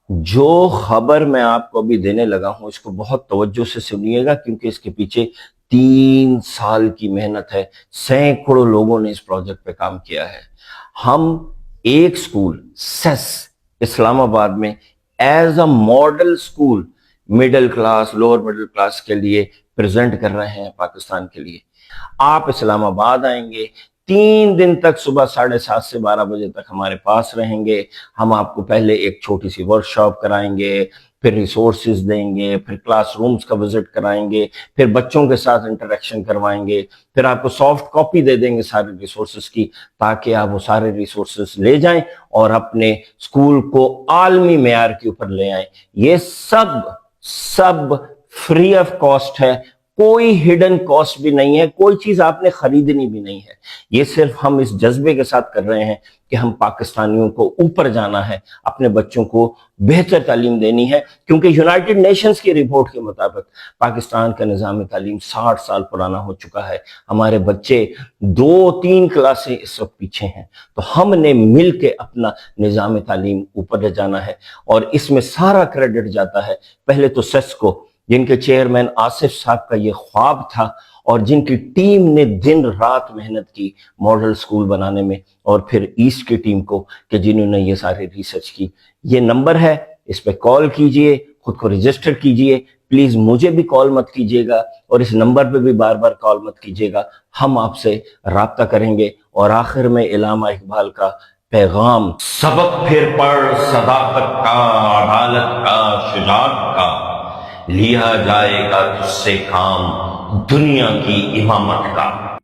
جو خبر میں آپ کو ابھی دینے لگا ہوں اس کو بہت توجہ سے سنیے گا، کیونکہ اس کے پیچھے 3 سال کی محنت ہے، سینکڑوں لوگوں نے اس پروجیکٹ پہ کام کیا ہے۔ ہم ایک سکول سیس اسلام آباد میں as a model school middle class lower middle class کے لیے پریزنٹ کر رہے ہیں پاکستان کے لیے۔ آپ اسلام آباد آئیں گے، 3 دن تک صبح 7:30 سے 12 بجے تک ہمارے پاس رہیں گے۔ ہم آپ کو پہلے ایک چھوٹی سی ورکشاپ کرائیں گے، پھر ریسورسز دیں گے، پھر کلاس رومز کا وزٹ کرائیں گے، پھر بچوں کے ساتھ انٹریکشن کروائیں گے، پھر آپ کو سافٹ کاپی دے دیں گے سارے ریسورسز کی، تاکہ آپ وہ سارے ریسورسز لے جائیں اور اپنے اسکول کو عالمی معیار کے اوپر لے آئیں۔ یہ سب فری آف کاسٹ ہے، کوئی ہڈن کاسٹ بھی نہیں ہے، کوئی چیز آپ نے خریدنی بھی نہیں ہے۔ یہ صرف ہم اس جذبے کے ساتھ کر رہے ہیں کہ ہم پاکستانیوں کو اوپر جانا ہے، اپنے بچوں کو بہتر تعلیم دینی ہے، کیونکہ یونائٹڈ نیشنز کی رپورٹ کے مطابق پاکستان کا نظام تعلیم 60 سال پرانا ہو چکا ہے۔ ہمارے بچے 2-3 کلاسیں اس وقت پیچھے ہیں، تو ہم نے مل کے اپنا نظام تعلیم اوپر لے جانا ہے، اور اس میں سارا کریڈٹ جاتا ہے پہلے تو سیس کو، جن کے چیئرمین آصف صاحب کا یہ خواب تھا، اور جن کی ٹیم نے دن رات محنت کی ماڈل سکول بنانے میں، اور پھر ایسٹ کی ٹیم کو کہ جنہوں نے یہ سارے ریسرچ کی۔ یہ نمبر ہے، اس پہ کال کیجئے، خود کو رجسٹر کیجئے، پلیز مجھے بھی کال مت کیجئے گا، اور اس نمبر پہ بھی بار بار کال مت کیجئے گا، ہم آپ سے رابطہ کریں گے۔ اور آخر میں علامہ اقبال کا پیغام، سبق پھر پڑھ صداقت کا، عدالت کا، شجاعت کا، لیا جائے گا تجھ سے کام دنیا کی امامت کا۔